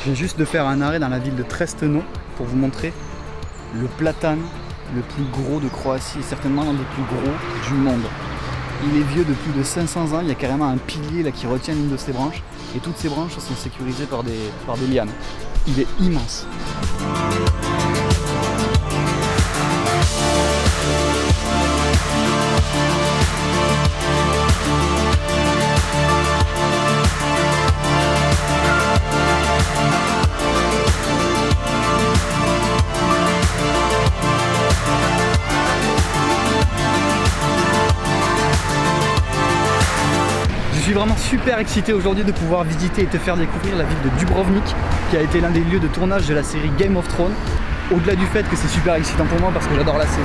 Je viens juste de faire un arrêt dans la ville de Tresteno pour vous montrer le platane le plus gros de Croatie et certainement l'un des plus gros du monde. Il est vieux de plus de 500 ans, il y a carrément un pilier là qui retient l'une de ses branches et toutes ces branches sont sécurisées par des lianes. Il est immense. Je suis vraiment super excité aujourd'hui de pouvoir visiter et te faire découvrir la ville de Dubrovnik qui a été l'un des lieux de tournage de la série Game of Thrones. Au-delà du fait que c'est super excitant pour moi parce que j'adore la série,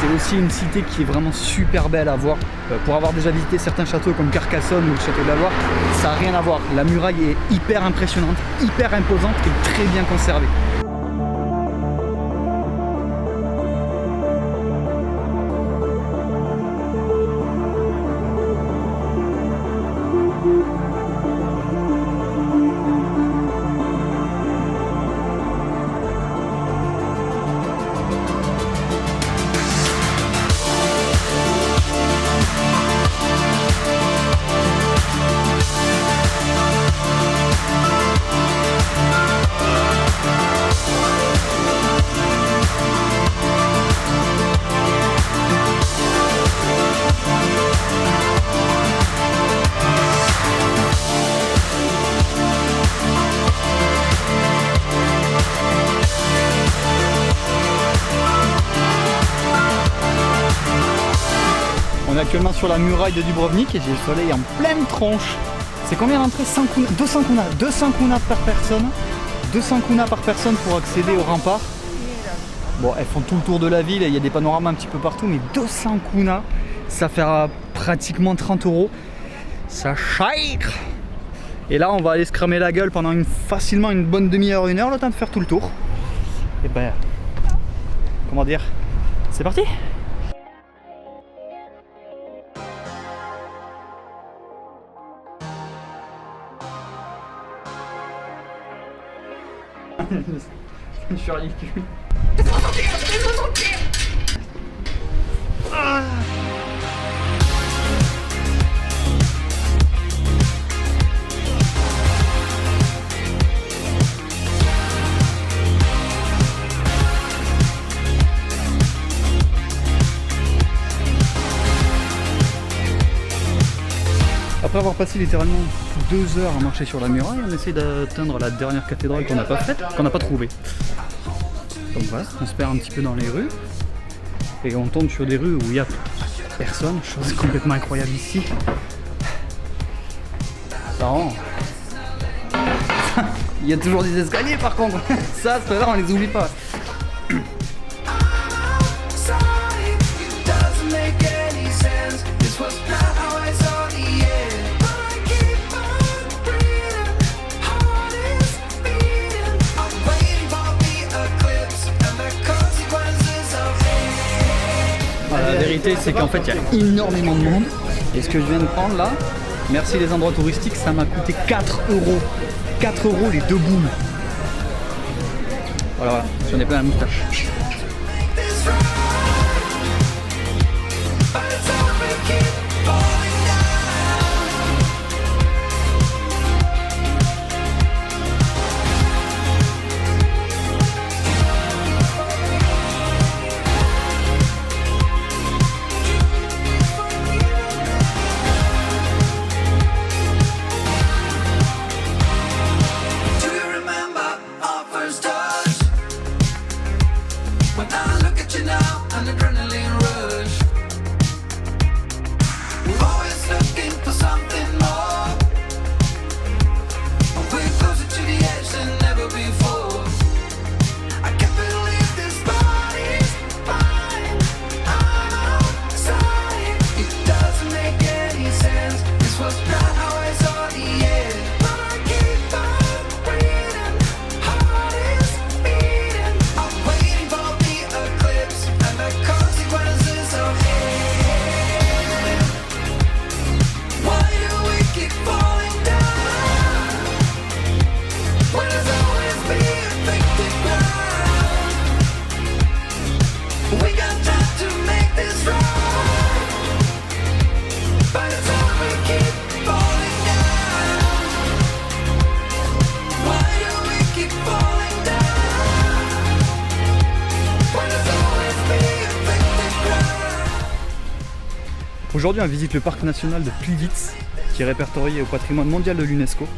c'est aussi une cité qui est vraiment super belle à voir. Pour avoir déjà visité certains châteaux comme Carcassonne ou le château de la Loire, ça n'a rien à voir. La muraille est hyper impressionnante, hyper imposante et très bien conservée. On est actuellement sur la muraille de Dubrovnik et j'ai le soleil en pleine tronche. C'est combien d'entrées? 200 kunas. 200 kunas par personne. 200 kunas par personne pour accéder au rempart. Bon, elles font tout le tour de la ville et il y a des panoramas un petit peu partout, mais 200 kunas, ça fait pratiquement 30 €. Ça cher. Et là, on va aller se cramer la gueule pendant facilement une bonne demi-heure, 1 heure, le temps de faire tout le tour. Et ben, comment dire, c'est parti. Je suis ridicule. Ah. Après avoir passé littéralement 2 heures à marcher sur la muraille, on essaie d'atteindre la dernière cathédrale qu'on n'a pas faite, qu'on n'a pas trouvée. Donc voilà, on se perd un petit peu dans les rues et on tombe sur des rues où il n'y a personne, chose complètement incroyable ici. Ça rend. Il y a toujours des escaliers par contre, ça ceux-là on les oublie pas. La vérité c'est qu'en fait il y a énormément de monde et ce que je viens de prendre là, merci les endroits touristiques, ça m'a coûté 4 €. 4 € les 2 boules. Voilà, j'en ai plein la moustache. Consequences Aujourd'hui, on visite le parc national de Pliwitz, qui est répertorié au patrimoine mondial de l'UNESCO.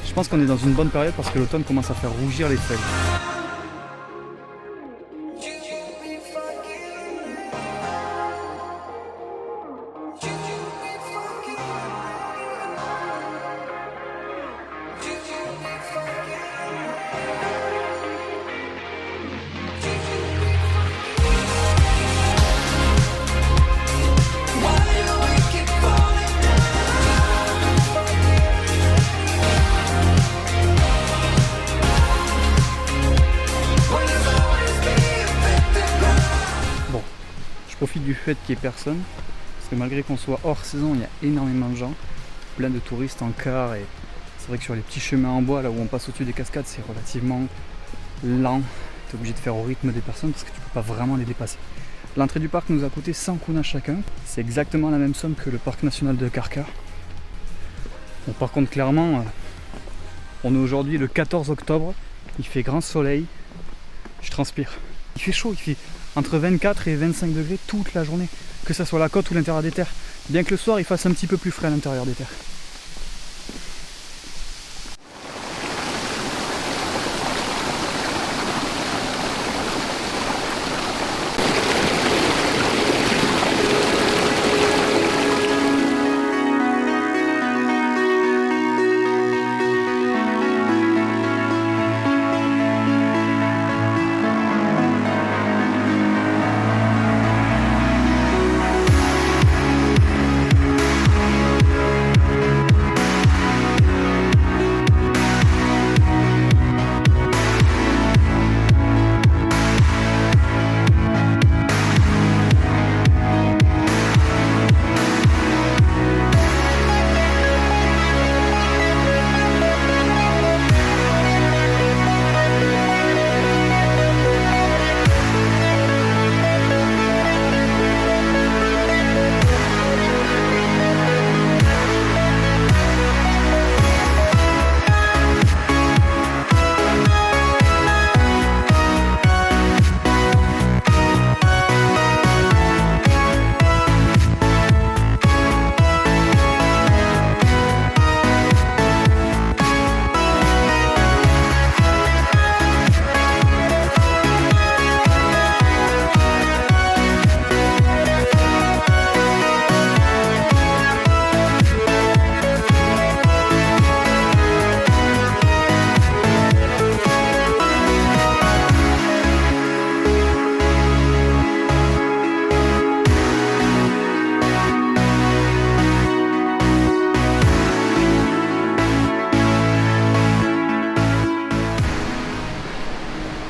Je pense qu'on est dans une bonne période parce que l'automne commence à faire rougir les feuilles. Je profite du fait qu'il n'y ait personne, parce que malgré qu'on soit hors saison, il y a énormément de gens, plein de touristes en car, et c'est vrai que sur les petits chemins en bois, là où on passe au-dessus des cascades, c'est relativement lent. Tu es obligé de faire au rythme des personnes parce que tu ne peux pas vraiment les dépasser. L'entrée du parc nous a coûté 100 kuna chacun, c'est exactement la même somme que le parc national de Kärkär. Bon, par contre, clairement, on est aujourd'hui le 14 octobre, il fait grand soleil, je transpire. Il fait chaud, il fait entre 24 et 25 degrés toute la journée, que ce soit la côte ou l'intérieur des terres. Bien que le soir il fasse un petit peu plus frais à l'intérieur des terres.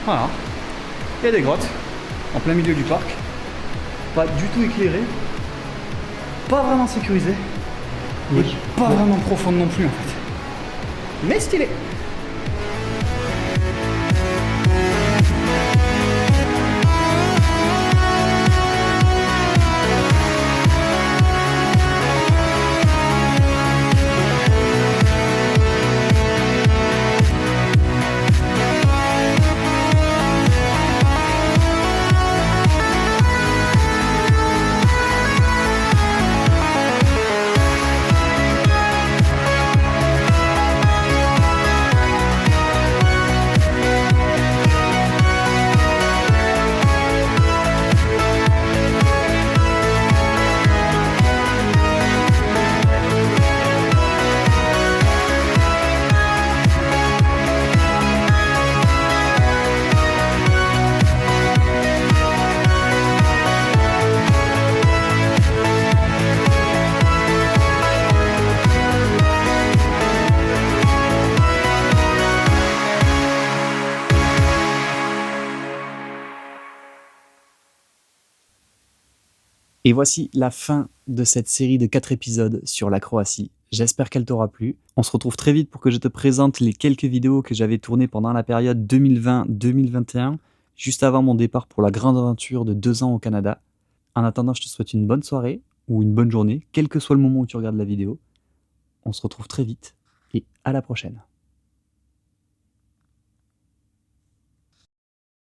Voilà, il y a des grottes en plein milieu du parc, pas du tout éclairées, pas vraiment sécurisées, et pas vraiment profondes non plus en fait, mais stylé. Et voici la fin de cette série de 4 épisodes sur la Croatie. J'espère qu'elle t'aura plu. On se retrouve très vite pour que je te présente les quelques vidéos que j'avais tournées pendant la période 2020-2021, juste avant mon départ pour la grande aventure de 2 ans au Canada. En attendant, je te souhaite une bonne soirée ou une bonne journée, quel que soit le moment où tu regardes la vidéo. On se retrouve très vite et à la prochaine.